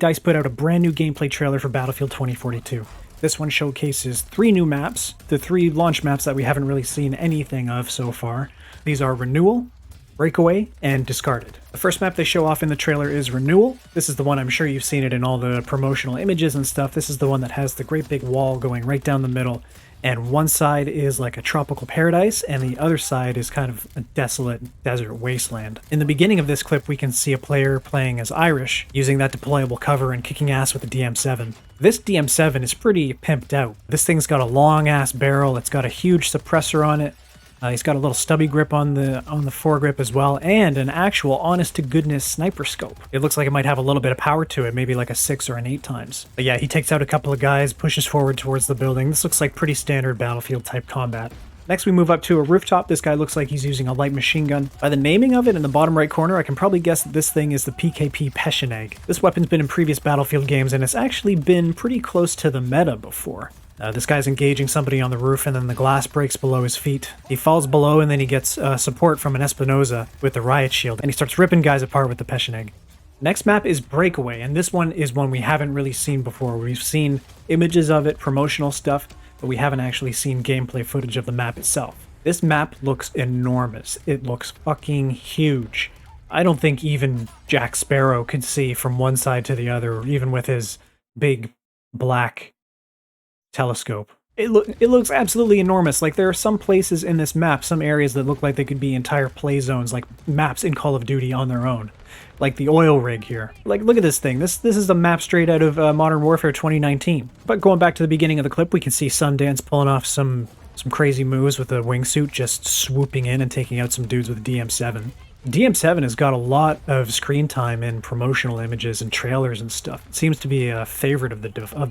DICE put out a brand new gameplay trailer for Battlefield 2042. This one showcases 3 new maps, the 3 launch maps that we haven't really seen anything of so far. These are Renewal, Breakaway, and Discarded. The first map they show off in the trailer is Renewal. This is the one, I'm sure you've seen it in all the promotional images and stuff. This is the one that has the great big wall going right down the middle, and one side is like a tropical paradise, and the other side is kind of a desolate desert wasteland. In the beginning of this clip, we can see a player playing as Irish, using that deployable cover and kicking ass with the DM7. This DM7 is pretty pimped out. This thing's got a long-ass barrel, it's got a huge suppressor on it, he's got a little stubby grip on the foregrip as well, and an actual honest-to-goodness sniper scope. It looks like it might have a little bit of power to it, maybe like a 6 or an 8 times. But yeah, he takes out a couple of guys, pushes forward towards the building. This looks like pretty standard Battlefield-type combat. Next, we move up to a rooftop. This guy looks like he's using a light machine gun. By the naming of it in the bottom right corner, I can probably guess that this thing is the PKP Peschenegg. This weapon's been in previous Battlefield games, and it's actually been pretty close to the meta before. This guy's engaging somebody on the roof, and then the glass breaks below his feet. He falls below, and then he gets support from an Espinosa with the riot shield, and he starts ripping guys apart with the Peschenegg. Next map is Breakaway, and this one is one we haven't really seen before. We've seen images of it, promotional stuff, but we haven't actually seen gameplay footage of the map itself. This map looks enormous. It looks fucking huge. I don't think even Jack Sparrow could see from one side to the other, even with his big black telescope. It looks absolutely enormous. Like, there are some places in this map, some areas that look like they could be entire play zones, like maps in Call of Duty on their own. Like the oil rig here. Like, look at this thing. This is a map straight out of Modern Warfare 2019. But going back to the beginning of the clip, we can see Sundance pulling off some crazy moves with a wingsuit, just swooping in and taking out some dudes with a DM7. DM7 has got a lot of screen time in promotional images and trailers and stuff. It seems to be a favorite of the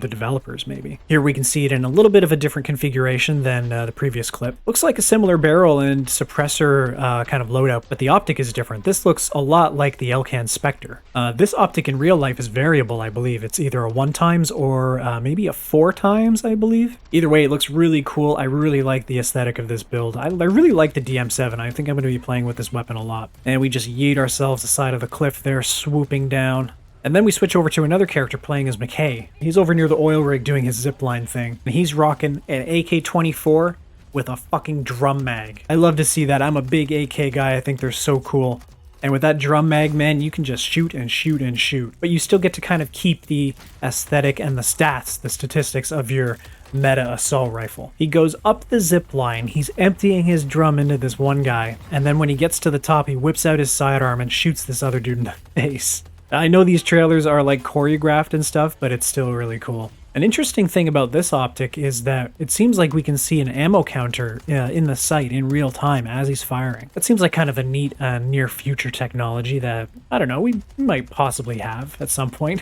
developers, maybe. Here we can see it in a little bit of a different configuration than the previous clip. Looks like a similar barrel and suppressor kind of loadout, but the optic is different. This looks a lot like the Elcan Spectre. This optic in real life is variable, I believe. It's either a 1 times or maybe a 4 times, I believe. Either way, it looks really cool. I really like the aesthetic of this build. I really like the DM7. I think I'm going to be playing with this weapon a lot. And we just yeet ourselves the side of the cliff there, swooping down. And then we switch over to another character playing as McKay. He's over near the oil rig doing his zipline thing. And he's rocking an AK-24 with a fucking drum mag. I love to see that. I'm a big AK guy. I think they're so cool. And with that drum mag, man, you can just shoot and shoot and shoot. But you still get to kind of keep the aesthetic and the stats, the statistics of your meta assault rifle. He goes up the zip line, he's emptying his drum into this one guy, and then when he gets to the top, he whips out his sidearm and shoots this other dude in the face. I know these trailers are like choreographed and stuff, but it's still really cool. An interesting thing about this optic is that it seems like we can see an ammo counter in the sight in real time as he's firing. That seems like kind of a neat near future technology that, I don't know, we might possibly have at some point.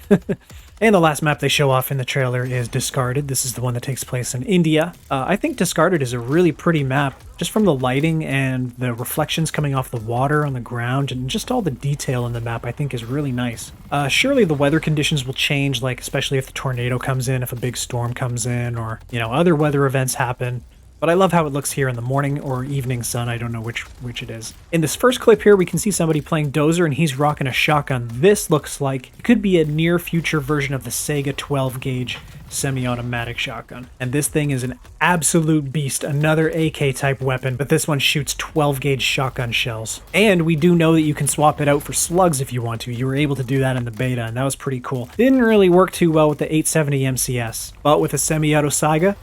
And the last map they show off in the trailer is Discarded. This is the one that takes place in India. I think Discarded is a really pretty map, just from the lighting and the reflections coming off the water on the ground, and just all the detail in the map I think is really nice. Surely the weather conditions will change, like especially if the tornado comes in, if a big storm comes in, or, you know, other weather events happen. But I love how it looks here in the morning or evening sun. I don't know which it is. In this first clip here, we can see somebody playing Dozer, and he's rocking a shotgun. This looks like it could be a near future version of the Sega 12-gauge semi-automatic shotgun. And this thing is an absolute beast, another AK-type weapon, but this one shoots 12-gauge shotgun shells. And we do know that you can swap it out for slugs if you want to. You were able to do that in the beta, and that was pretty cool. Didn't really work too well with the 870 MCS, but with a semi-auto Saga,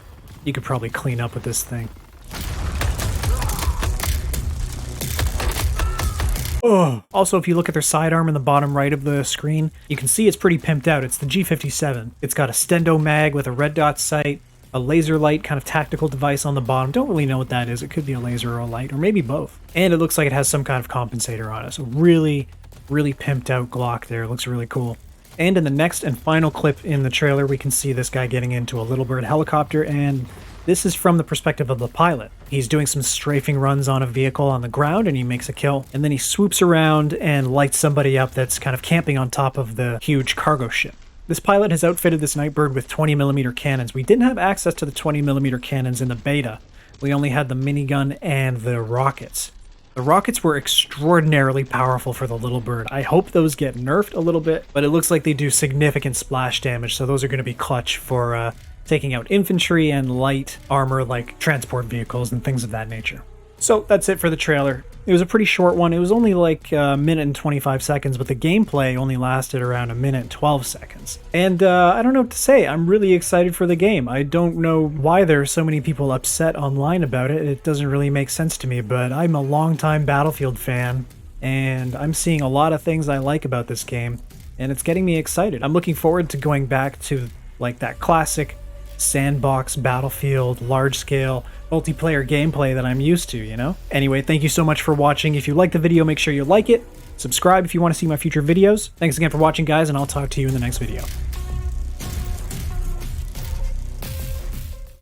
you could probably clean up with this thing. Oh. Also, if you look at their sidearm in the bottom right of the screen, you can see it's pretty pimped out. It's the G57. It's got a stendo mag with a red dot sight, a laser light kind of tactical device on the bottom. Don't really know what that is. It could be a laser or a light, or maybe both. And it looks like it has some kind of compensator on it. So really, really pimped out Glock there. It looks really cool. And in the next and final clip in the trailer, we can see this guy getting into a Little Bird helicopter, and this is from the perspective of the pilot. He's doing some strafing runs on a vehicle on the ground, and he makes a kill, and then he swoops around and lights somebody up that's kind of camping on top of the huge cargo ship. This pilot has outfitted this Nightbird with 20mm cannons. We didn't have access to the 20mm cannons in the beta. We only had the minigun and the rockets. The rockets were extraordinarily powerful for the little bird. I hope those get nerfed a little bit, but it looks like they do significant splash damage, so those are going to be clutch for taking out infantry and light armor like transport vehicles and things of that nature. So that's it for the trailer. It was a pretty short one. It was only like a minute and 25 seconds, but the gameplay only lasted around a minute and 12 seconds. And I don't know what to say. I'm really excited for the game. I don't know why there are so many people upset online about it. It doesn't really make sense to me, but I'm a longtime Battlefield fan, and I'm seeing a lot of things I like about this game, and it's getting me excited. I'm looking forward to going back to like that classic sandbox Battlefield large-scale multiplayer gameplay that I'm used to, you know? Anyway, thank you so much for watching. If you liked the video, make sure you like it. Subscribe if you want to see my future videos. Thanks again for watching, guys, and I'll talk to you in the next video.